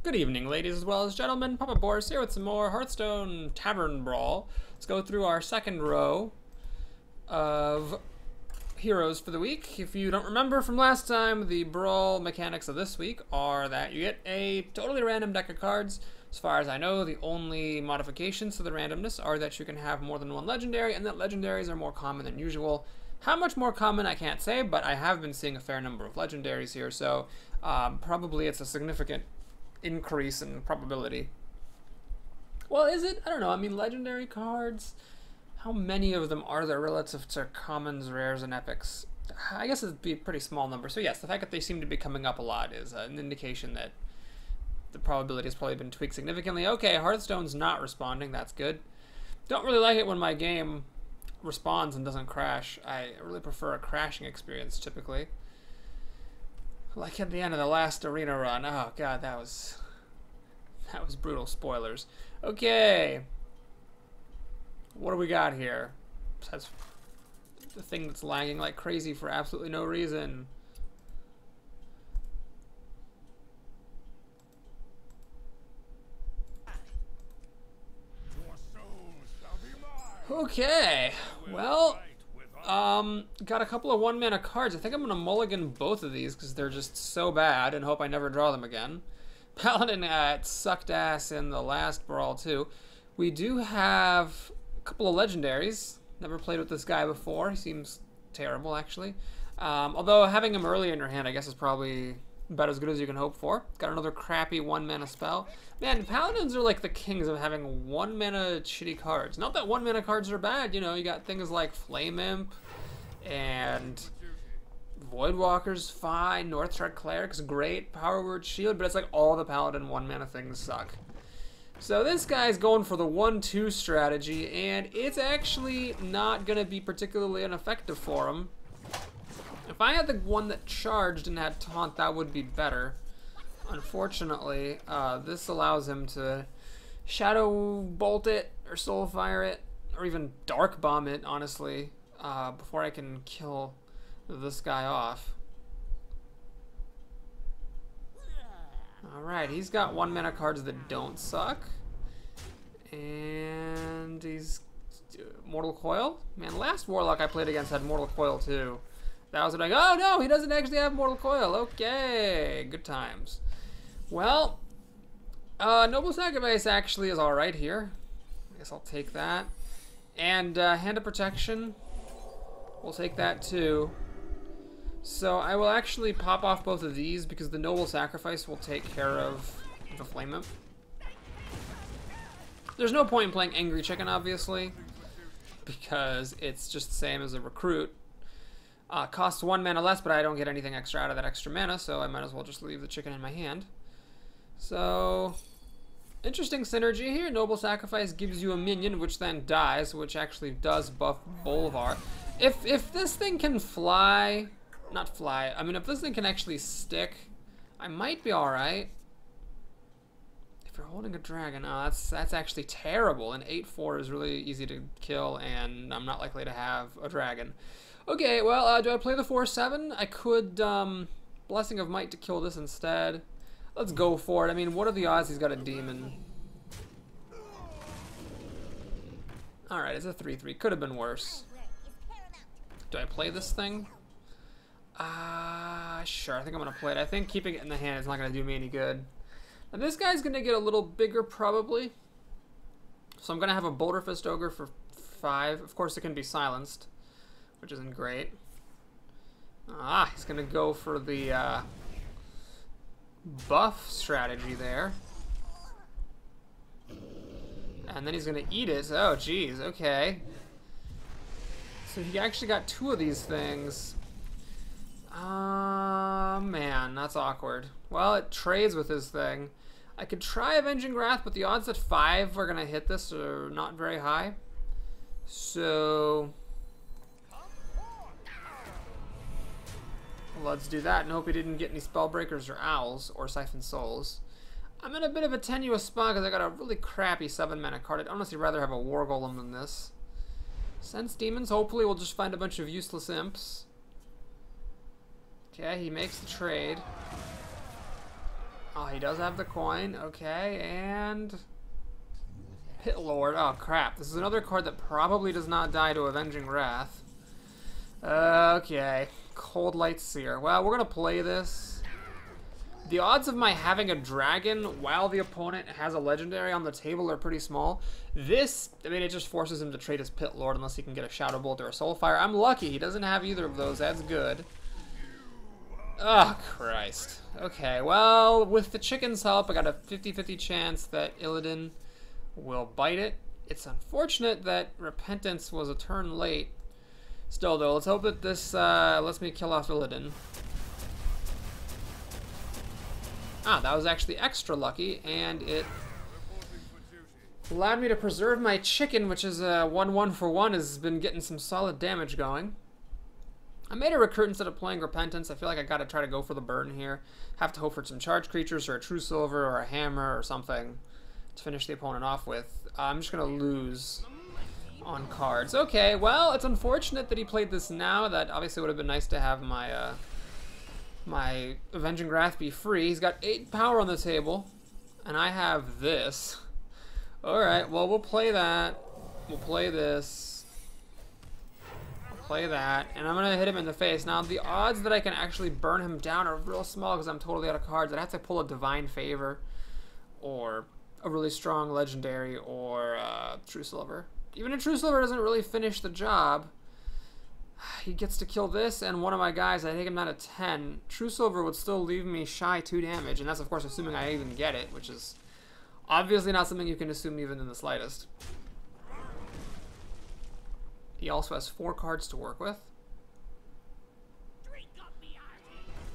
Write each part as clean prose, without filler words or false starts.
Good evening, ladies as well as gentlemen. Papa Boris here with some more Hearthstone Tavern Brawl. Let's go through our second row of heroes for the week. If you don't remember from last time, the Brawl mechanics of this week are that you get a totally random deck of cards. As far as I know, the only modifications to the randomness are that you can have more than one legendary and that legendaries are more common than usual. How much more common, I can't say, but I have been seeing a fair number of legendaries here, so probably it's a significant increase in probability. Well, is it? I don't know. I mean, legendary cards, how many of them are there relative to commons, rares, and epics? I guess it'd be a pretty small number. So yes, the fact that they seem to be coming up a lot is an indication that the probability has probably been tweaked significantly. Okay, Hearthstone's not responding. That's good. Don't really like it when my game responds and doesn't crash. I really prefer a crashing experience typically. Like at the end of the last arena run. Oh god, that was brutal. Spoilers. Okay. What do we got here? Besides the thing that's lagging like crazy for absolutely no reason. Okay. Well, got a couple of one-mana cards. I think I'm going to mulligan both of these because they're just so bad and hope I never draw them again. Paladin sucked ass in the last Brawl too. We do have a couple of legendaries. Never played with this guy before. He seems terrible, actually. Although having him early in your hand, I guess, is probably about as good as you can hope for. Got another crappy one-mana spell. Man, Paladins are like the kings of having one-mana shitty cards. Not that one-mana cards are bad, you know, you got things like Flame Imp and Voidwalker's fine, Northrend Cleric's great, Power Word Shield, but it's like all the Paladin one-mana things suck. So this guy's going for the 1-2 strategy, and it's actually not going to be particularly ineffective for him. If I had the one that charged and had taunt, that would be better. Unfortunately, this allows him to Shadow Bolt it, or Soulfire it, or even Dark Bomb it, honestly, before I can kill this guy off. Alright, he's got one-mana cards that don't suck. And he's Mortal Coil. Man, last Warlock I played against had Mortal Coil too. That was like, oh no, he doesn't actually have Mortal Coil. Okay, good times. Well, Noble Sacrifice actually is alright here. I guess I'll take that. And Hand of Protection, we'll take that too. So I will actually pop off both of these because the Noble Sacrifice will take care of the Flame Imp. There's no point in playing Angry Chicken, obviously, because it's just the same as a Recruit. Costs 1 mana less, but I don't get anything extra out of that extra mana, so I might as well just leave the chicken in my hand. So, interesting synergy here. Noble Sacrifice gives you a minion, which then dies, which actually does buff Bolvar. If this thing can fly, not fly, I mean if this thing can actually stick, I might be alright. If you're holding a dragon, oh, that's actually terrible. An 8/4 is really easy to kill, and I'm not likely to have a dragon. Okay, well, do I play the 4/7? I could Blessing of Might to kill this instead. Let's go for it. I mean, what are the odds he's got a demon? Alright, it's a 3/3. Could have been worse. Do I play this thing? Sure. I think I'm going to play it. I think keeping it in the hand is not going to do me any good. Now, this guy's going to get a little bigger, probably. So I'm going to have a Boulder Fist Ogre for 5. Of course, it can be silenced, which isn't great. He's going to go for the buff strategy there. And then he's going to eat it. Oh, geez. Okay. So he actually got 2 of these things. Man, that's awkward. Well, it trades with his thing. I could try Avenging Wrath, but the odds that 5 are going to hit this are not very high. So let's do that and hope he didn't get any Spellbreakers or Owls or Siphon Souls. I'm in a bit of a tenuous spot because I got a really crappy 7-mana card. I'd honestly rather have a War Golem than this. Sense Demons, hopefully we'll just find a bunch of useless imps. Okay, he makes the trade. Oh, he does have the coin. Okay, and Pit Lord. Oh, crap. This is another card that probably does not die to Avenging Wrath. Okay. Cold Light Seer. Well, we're going to play this. The odds of my having a dragon while the opponent has a legendary on the table are pretty small. This, I mean, it just forces him to trade his Pit Lord unless he can get a Shadow Bolt or a Soulfire. I'm lucky. He doesn't have either of those. That's good. Oh, Christ. Okay, well, with the chicken's help, I got a 50-50 chance that Illidan will bite it. It's unfortunate that Repentance was a turn late. Still, though, let's hope that this lets me kill off Illidan. Ah, that was actually extra lucky, and it allowed me to preserve my chicken, which is a 1-1 for 1, has been getting some solid damage going. I made a Recruit instead of playing Repentance. I feel like I gotta try to go for the burn here. Have to hope for some charge creatures or a True Silver or a Hammer or something to finish the opponent off with. I'm just gonna lose on cards. Okay, well, it's unfortunate that he played this now. That obviously would have been nice to have my my Avenging Wrath be free. He's got 8 power on the table, and I have this. Alright, well, we'll play that. We'll play this. We'll play that, and I'm going to hit him in the face. Now, the odds that I can actually burn him down are real small because I'm totally out of cards. I'd have to pull a Divine Favor, or a really strong Legendary, or True Silver. Even a True Silver doesn't really finish the job. He gets to kill this and one of my guys. I take him down to 10. True Silver would still leave me shy 2 damage, and that's of course assuming I even get it, which is obviously not something you can assume even in the slightest. He also has 4 cards to work with.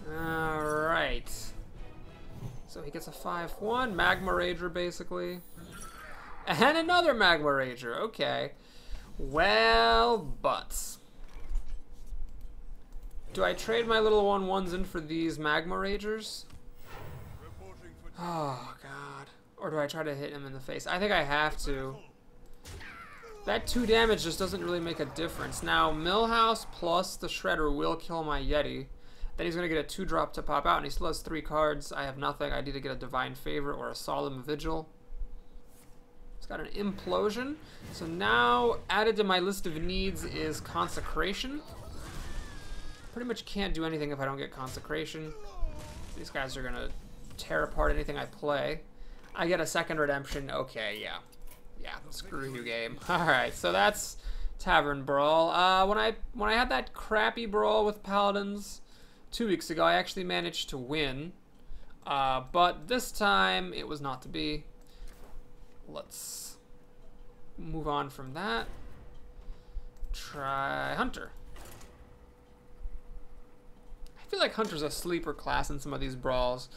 Alright. So he gets a 5-1. Magma Rager, basically. And another Magma Rager. Okay. Well, butts. Do I trade my little 1-1s in for these Magma Ragers? Oh, God. Or do I try to hit him in the face? I think I have to. That 2 damage just doesn't really make a difference. Now, Millhouse plus the Shredder will kill my Yeti. Then he's going to get a 2-drop to pop out, and he still has 3 cards. I have nothing. I need to get a Divine Favor or a Solemn Vigil. He's got an Implosion. So now, added to my list of needs is Consecration. Pretty much can't do anything if I don't get Consecration. These guys are going to tear apart anything I play. I get a second Redemption. Okay, yeah. Yeah, screw you, game. Alright, so that's Tavern Brawl. When I had that crappy brawl with Paladins 2 weeks ago, I actually managed to win. But this time, it was not to be. Let's move on from that. Try Hunter. I feel like Hunter's a sleeper class in some of these brawls.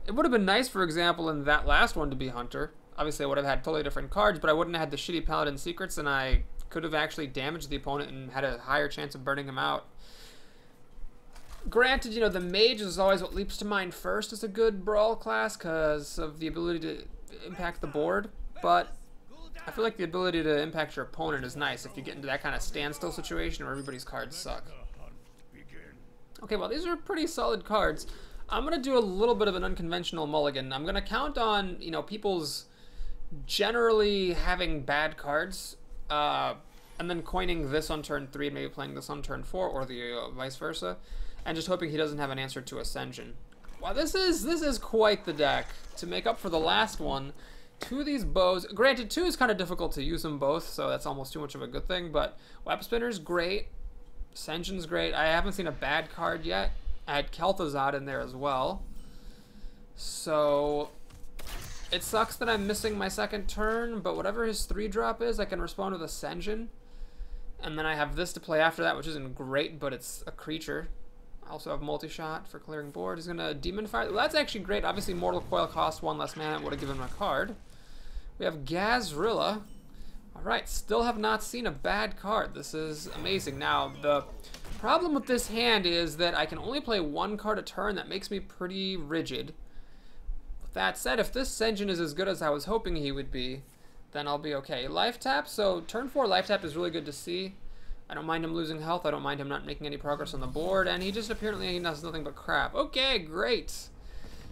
It would have been nice, for example, in that last one to be Hunter. Obviously, I would have had totally different cards, but I wouldn't have had the shitty Paladin secrets, and I could have actually damaged the opponent and had a higher chance of burning him out. Granted, you know, the Mage is always what leaps to mind first as a good Brawl class because of the ability to impact the board, but I feel like the ability to impact your opponent is nice if you get into that kind of standstill situation where everybody's cards suck. Okay, well, these are pretty solid cards. I'm going to do a little bit of an unconventional mulligan. I'm going to count on, you know, people's generally having bad cards, and then coining this on turn 3 and maybe playing this on turn 4, or the vice versa, and just hoping he doesn't have an answer to Ascension. Wow, this is quite the deck to make up for the last one. 2 of these bows, granted 2 is kind of difficult to use them both, so that's almost too much of a good thing, but Web Spinner's great. Ascension's great. I haven't seen a bad card yet. I had Kel'Thuzad in there as well. So it sucks that I'm missing my second turn, but whatever his 3-drop is, I can respond with Ascension. And then I have this to play after that, which isn't great, but it's a creature. I also have Multi-Shot for clearing board. He's going to Demon Fire. Well, that's actually great. Obviously, Mortal Coil costs 1 less mana. It would have given him a card. We have Gazrilla. Alright, still have not seen a bad card. This is amazing. Now, the problem with this hand is that I can only play 1 card a turn. That makes me pretty rigid. With that said, if this Senjin is as good as I was hoping he would be, then I'll be okay. Life tap, so turn 4 life tap is really good to see. I don't mind him losing health. I don't mind him not making any progress on the board. And he just apparently does nothing but crap. Okay, great.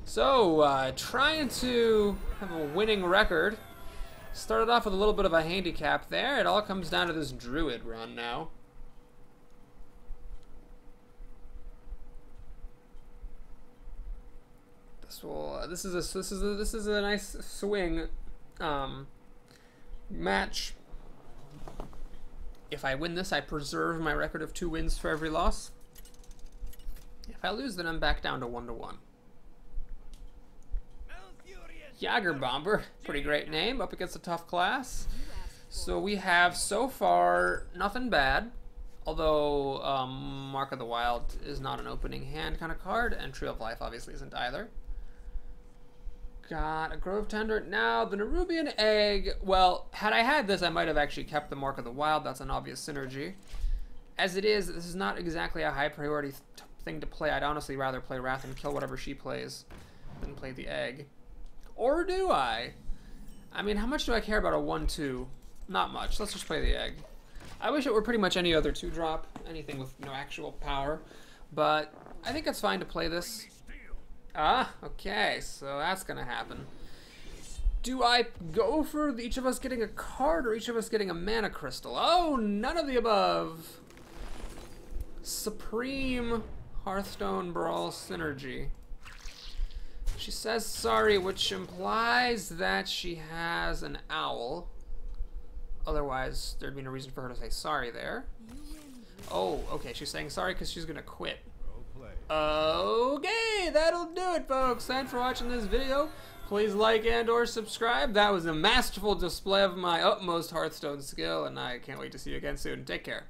So, trying to have a winning record. Started off with a little bit of a handicap there. It all comes down to this druid run now. This is a nice swing match. If I win this, I preserve my record of 2 wins for every loss. If I lose, then I'm back down to 1-1. Jager Bomber, pretty great name, up against a tough class. So we have, so far, nothing bad. Although, Mark of the Wild is not an opening hand kind of card, and Tree of Life obviously isn't either. Got a Grove Tender. Now, the Nerubian Egg, well, had I had this, I might have actually kept the Mark of the Wild. That's an obvious synergy. As it is, this is not exactly a high priority thing to play. I'd honestly rather play Wrath and kill whatever she plays than play the Egg. Or do I? I mean, how much do I care about a 1-2? Not much. Let's just play the Egg. I wish it were pretty much any other 2-drop, anything with no actual power, but I think it's fine to play this. Ah, okay, so that's gonna happen. Do I go for each of us getting a card or each of us getting a mana crystal? Oh, none of the above. Supreme Hearthstone Brawl synergy. She says sorry, which implies that she has an owl. Otherwise, there'd be no reason for her to say sorry there. Oh, okay, she's saying sorry because she's gonna quit. Okay, that'll do it, folks. Thanks for watching this video. Please like and or subscribe. That was a masterful display of my utmost Hearthstone skill, and I can't wait to see you again soon. Take care.